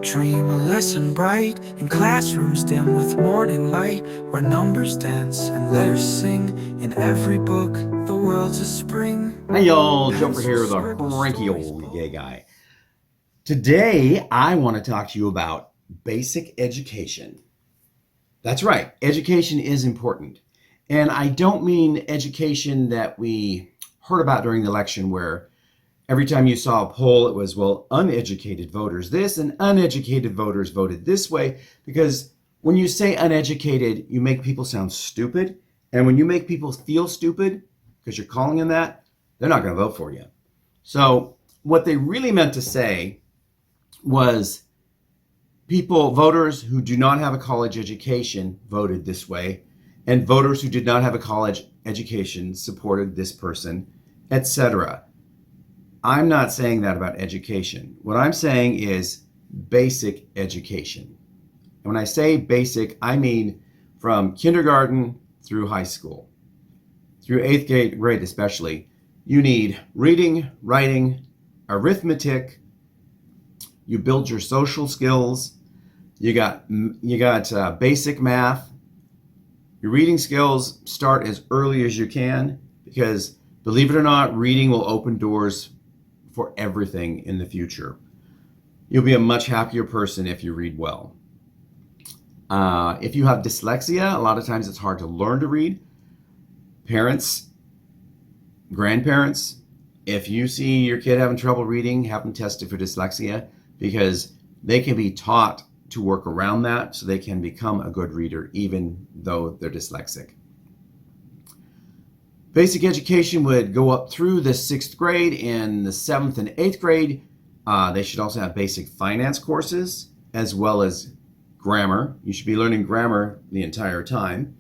dream, a lesson bright in classrooms dim with morning light, where numbers dance and letters sing. In every book, the world's a spring. Hey y'all, Joefer here, the Cranky Old Gay Guy. Today, I want to talk to you about basic education. That's right, education is important. And I don't mean education that we heard about during the election where every time you saw a poll, it was, well, uneducated voters this and uneducated voters voted this way. Because when you say uneducated, you make people sound stupid. And when you make people feel stupid, because you're calling them that, they're not going to vote for you. So what they really meant to say was voters who do not have a college education voted this way, and voters who did not have a college education supported this person, etc. I'm not saying that about education. What I'm saying is basic education. And when I say basic, I mean from kindergarten through high school. Through 8th grade especially, you need reading, writing, arithmetic. You build your social skills. You got basic math. Your reading skills start as early as you can because, believe it or not, reading will open doors for everything in the future. You'll be a much happier person if you read well. If you have dyslexia, a lot of times it's hard to learn to read. Parents, grandparents, if you see your kid having trouble reading, have them tested for dyslexia because they can be taught to work around that so they can become a good reader even though they're dyslexic. Basic education would go up through the 6th grade. In the 7th and 8th grade, they should also have basic finance courses as well as grammar. You should be learning grammar the entire time.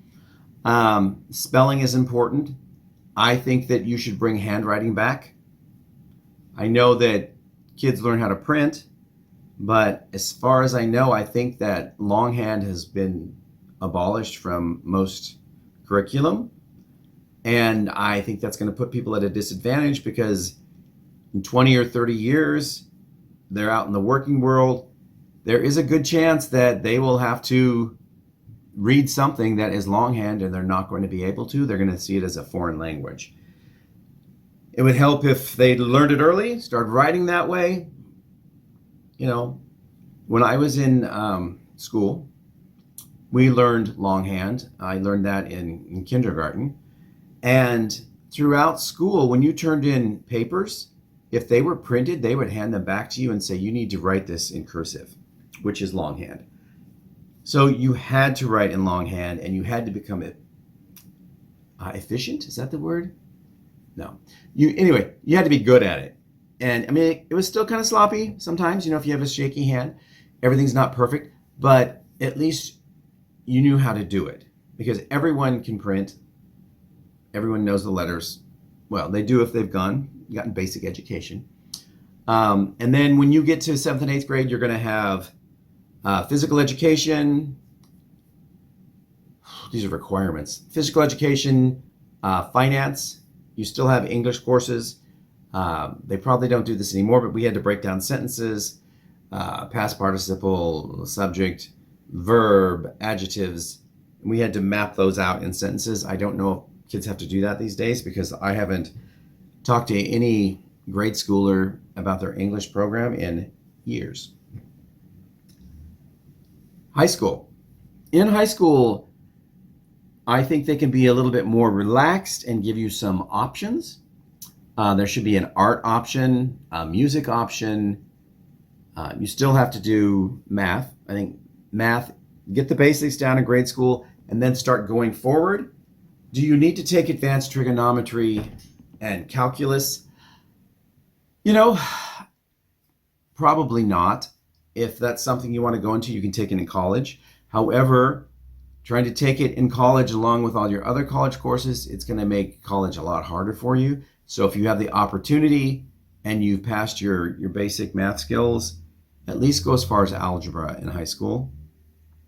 Spelling is important. I think that you should bring handwriting back. I know that kids learn how to print, but as far as I know, I think that longhand has been abolished from most curriculum. And I think that's going to put people at a disadvantage because in 20 or 30 years, they're out in the working world. There is a good chance that they will have to read something that is longhand and they're not going to be able to. They're going to see it as a foreign language. It would help if they learned it early, started writing that way. You know, when I was in school, we learned longhand. I learned that in kindergarten. And throughout school, when you turned in papers, if they were printed, they would hand them back to you and say, you need to write this in cursive, which is longhand. So you had to write in longhand and you had to become efficient. Is that the word? No. Anyway, you had to be good at it. And I mean, it was still kind of sloppy sometimes, if you have a shaky hand, everything's not perfect, but at least you knew how to do it because everyone can print. Everyone knows the letters. Well, they do if they've gotten basic education. And then when you get to 7th and 8th grade, you're going to have physical education. These are requirements. Physical education, finance. You still have English courses. They probably don't do this anymore, but we had to break down sentences, past participle, subject, verb, adjectives. And we had to map those out in sentences. I don't know if kids have to do that these days because I haven't talked to any grade schooler about their English program in years. High school. In high school, I think they can be a little bit more relaxed and give you some options. There should be an art option, a music option. You still have to do math. I think math, get the basics down in grade school and then start going forward. Do you need to take advanced trigonometry and calculus? Probably not. If that's something you want to go into, you can take it in college. However, trying to take it in college along with all your other college courses, it's going to make college a lot harder for you. So if you have the opportunity and you've passed your basic math skills, at least go as far as algebra in high school,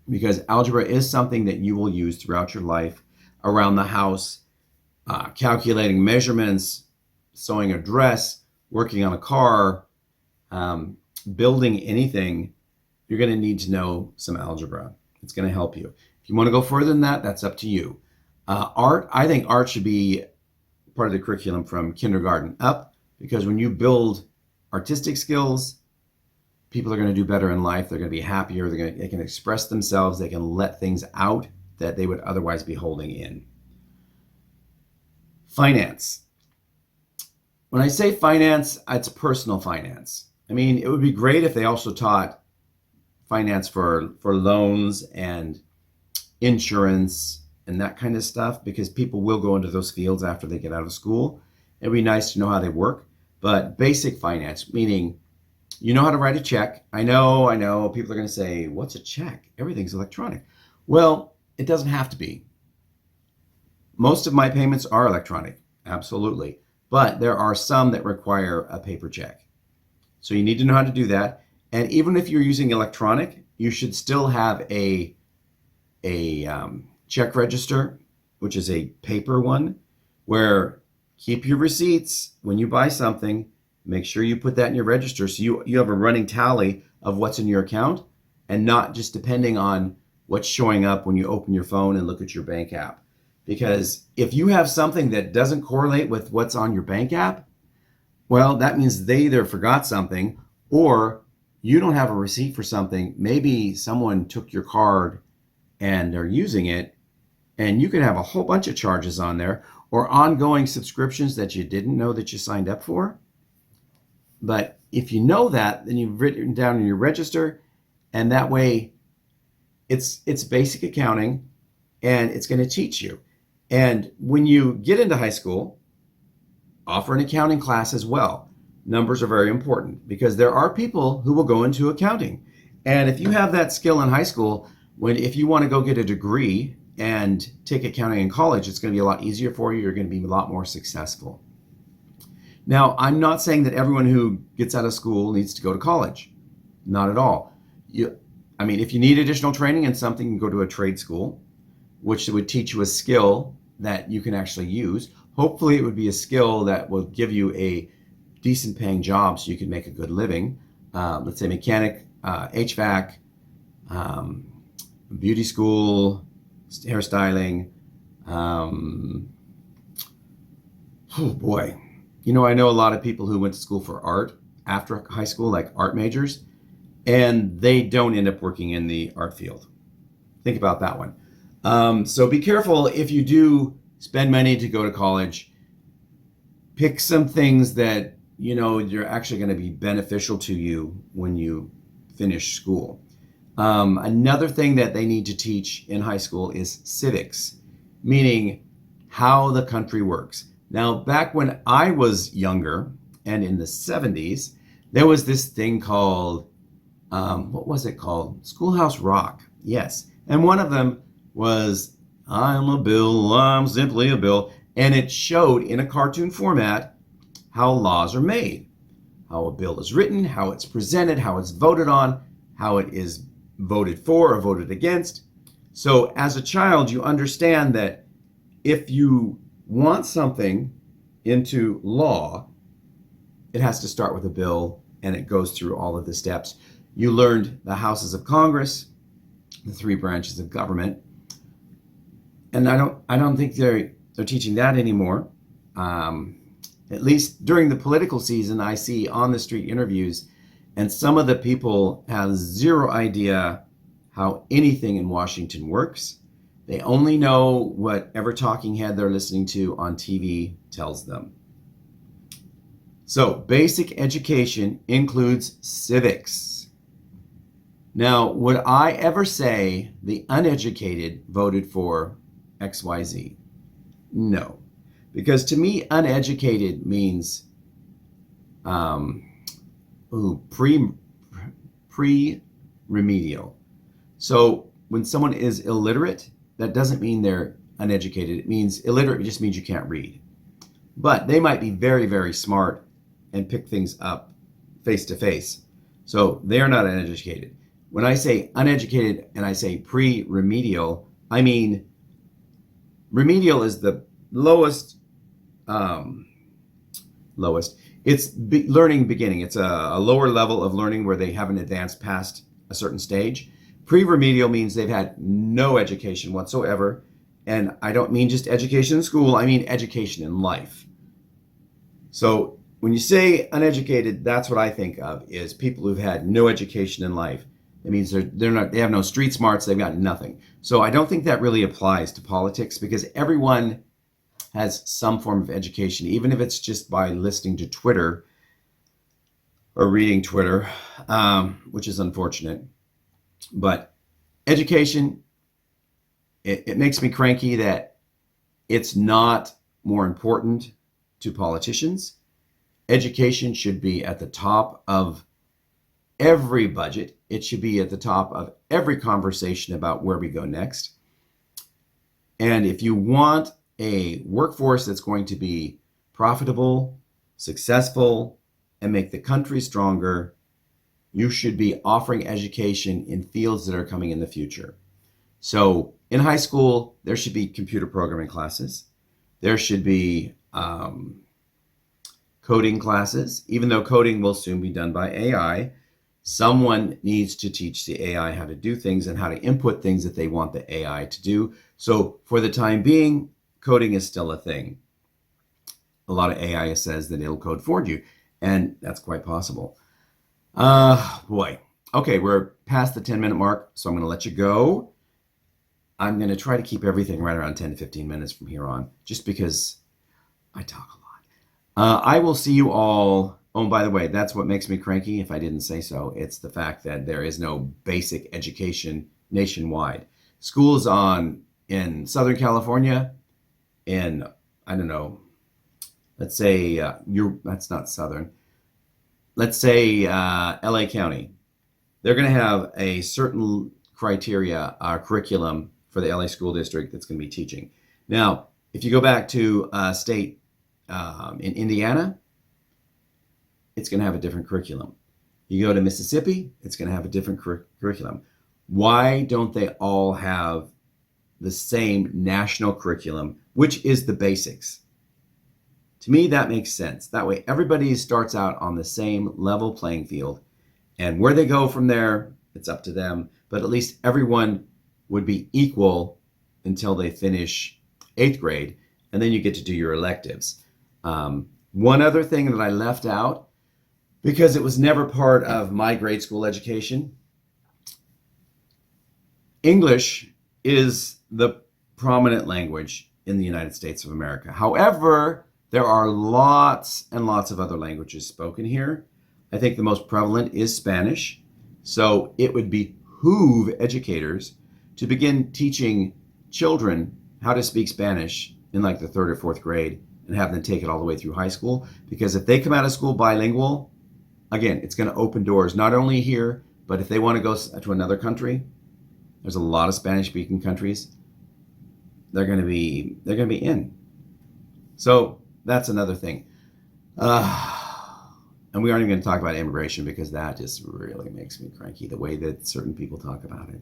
because algebra is something that you will use throughout your life around the house, calculating measurements, sewing a dress, working on a car, building anything. you're going to need to know some algebra. It's going to help you. If you want to go further than that, that's up to you. Art, I think art should be part of the curriculum from kindergarten up, because when you build artistic skills, people are going to do better in life. They're going to be happier. They can express themselves. They can let things out that they would otherwise be holding in. Finance. When I say finance, it's personal finance. I mean, it would be great if they also taught finance for loans and insurance and that kind of stuff, because people will go into those fields after they get out of school. It'd be nice to know how they work. But basic finance, meaning you know how to write a check. I know, people are going to say, what's a check? Everything's electronic. Well, it doesn't have to be. Most of my payments are electronic, absolutely. But there are some that require a paper check. So you need to know how to do that. And even if you're using electronic, you should still have a check register, which is a paper one, where keep your receipts when you buy something. Make sure you put that in your register so you have a running tally of what's in your account, and not just depending on what's showing up when you open your phone and look at your bank app. Because if you have something that doesn't correlate with what's on your bank app, well, that means they either forgot something or you don't have a receipt for something. Maybe someone took your card and they're using it, and you could have a whole bunch of charges on there, or ongoing subscriptions that you didn't know that you signed up for. But if you know that, then you've written down in your register, and that way it's basic accounting, and it's going to teach you. And when you get into high school, offer an accounting class as well. Numbers are very important, because there are people who will go into accounting. And if you have that skill in high school, if you want to go get a degree and take accounting in college, it's going to be a lot easier for you. You're going to be a lot more successful. Now, I'm not saying that everyone who gets out of school needs to go to college. Not at all. If you need additional training in something, you can go to a trade school, which would teach you a skill that you can actually use. Hopefully, it would be a skill that will give you a decent paying job so you can make a good living. Let's say mechanic, HVAC, beauty school, hairstyling. Oh boy. I know a lot of people who went to school for art after high school, like art majors, and they don't end up working in the art field. Think about that one. So be careful if you do spend money to go to college. Pick some things that you're actually going to be beneficial to you when you finish school. Another thing that they need to teach in high school is civics, meaning how the country works. Now, back when I was younger and in the 70s, there was this thing called, what was it called? Schoolhouse Rock. Yes. And one of them was, I'm a bill, I'm simply a bill. And it showed in a cartoon format how laws are made, how a bill is written, how it's presented, how it's voted on, how it is voted for or voted against. So as a child, you understand that if you want something into law, it has to start with a bill, and it goes through all of the steps. You learned the houses of Congress, the three branches of government, and I don't think they're teaching that anymore. At least during the political season, I see on the street interviews, and some of the people have zero idea how anything in Washington works. They only know whatever talking head they're listening to on TV tells them. So basic education includes civics. Now, would I ever say the uneducated voted for XYZ? No. Because to me, uneducated means pre-remedial. So when someone is illiterate, that doesn't mean they're uneducated. It means illiterate just means you can't read. But they might be very, very smart and pick things up face to face. So they're not uneducated. When I say uneducated and I say pre-remedial, I mean remedial is the lowest. It's learning beginning. It's a lower level of learning where they haven't advanced past a certain stage. Pre-remedial means they've had no education whatsoever. And I don't mean just education in school, I mean education in life. So when you say uneducated, that's what I think of, is people who've had no education in life. It means they have no street smarts, they've got nothing. So I don't think that really applies to politics, because everyone has some form of education, even if it's just by listening to Twitter or reading Twitter, which is unfortunate. But education, it makes me cranky that it's not more important to politicians. Education should be at the top of every budget. It should be at the top of every conversation about where we go next. And if you want a workforce that's going to be profitable, successful, and make the country stronger, you should be offering education in fields that are coming in the future. So in high school, there should be computer programming classes. There should be coding classes. Even though coding will soon be done by AI, someone needs to teach the AI how to do things and how to input things that they want the AI to do. So for the time being, coding is still a thing. A lot of AI says that it'll code for you, and that's quite possible. Boy. Okay, we're past the 10-minute mark, so I'm going to let you go. I'm going to try to keep everything right around 10 to 15 minutes from here on, just because I talk a lot. I will see you all. Oh, by the way, that's what makes me cranky, if I didn't say so. It's the fact that there is no basic education nationwide. Schools in Southern California, in, I don't know, let's say, that's not Southern. Let's say LA County. They're going to have a certain criteria, curriculum for the LA school district that's going to be teaching. Now, if you go back to a state in Indiana, it's going to have a different curriculum. You go to Mississippi, it's going to have a different curriculum. Why don't they all have the same national curriculum, which is the basics? To me, that makes sense. That way, everybody starts out on the same level playing field, and where they go from there, it's up to them. But at least everyone would be equal until they finish 8th grade, and then you get to do your electives. One other thing that I left out, because it was never part of my grade school education, English is the prominent language in the United States of America. However, there are lots and lots of other languages spoken here. I think the most prevalent is Spanish. So it would behoove educators to begin teaching children how to speak Spanish in like the 3rd or 4th grade and have them take it all the way through high school. Because if they come out of school bilingual, again, it's going to open doors, not only here, but if they want to go to another country, there's a lot of Spanish-speaking countries, they're going to be in. So that's another thing. And we aren't even going to talk about immigration, because that just really makes me cranky, the way that certain people talk about it.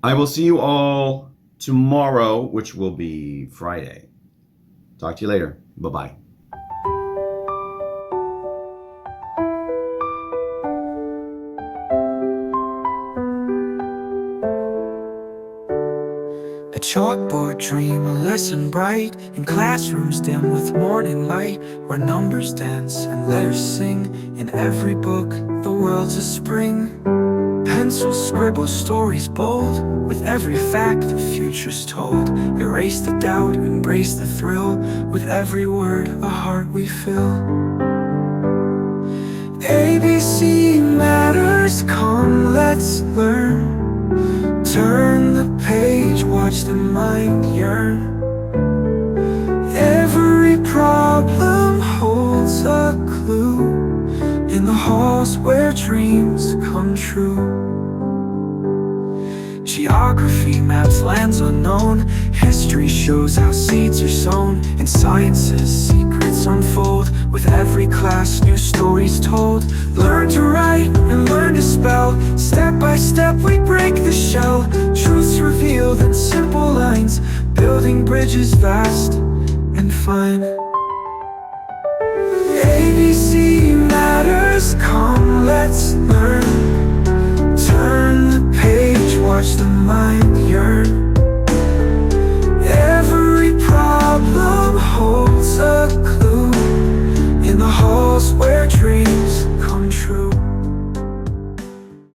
I will see you all tomorrow, which will be Friday. Talk to you later. Bye-bye. A chalkboard dream, a lesson bright, in classrooms dim with morning light, where numbers dance and letters sing. In every book, the world's a spring. Pencils scribble stories bold, with every fact the future's told. Erase the doubt, embrace the thrill, with every word a heart we fill. ABC matters, come let's learn. Turn the page, watch the mind yearn. Every problem holds a clue, in the halls where dreams come true. Geography maps lands unknown. History shows how seeds are sown. In science's secrets unfold. With every class, new stories told. Learn to write and learn to spell. Step by step we break the shell. Truths revealed in simple lines, building bridges vast and fine.